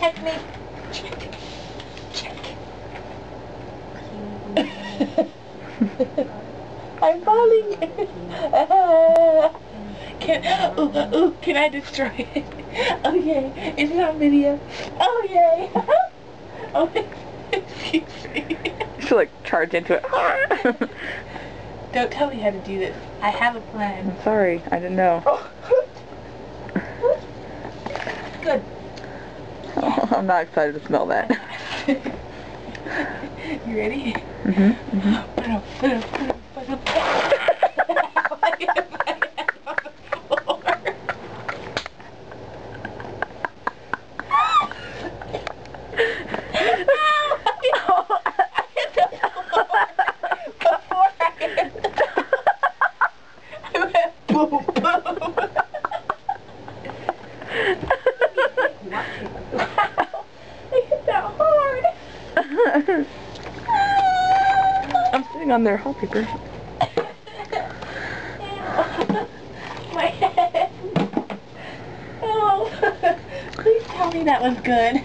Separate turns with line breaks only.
check me. Check. I'm falling. Can I destroy it? Oh yay, it's on video. Oh yay. Oh, excuse me.
You should like charge into it.
Don't tell me how to do this. I have a plan.
I'm sorry, I didn't know.
Good.
Oh, I'm not excited to smell that.
You ready?
I'm sitting on their wallpaper.
My head. Oh, please tell me that was good.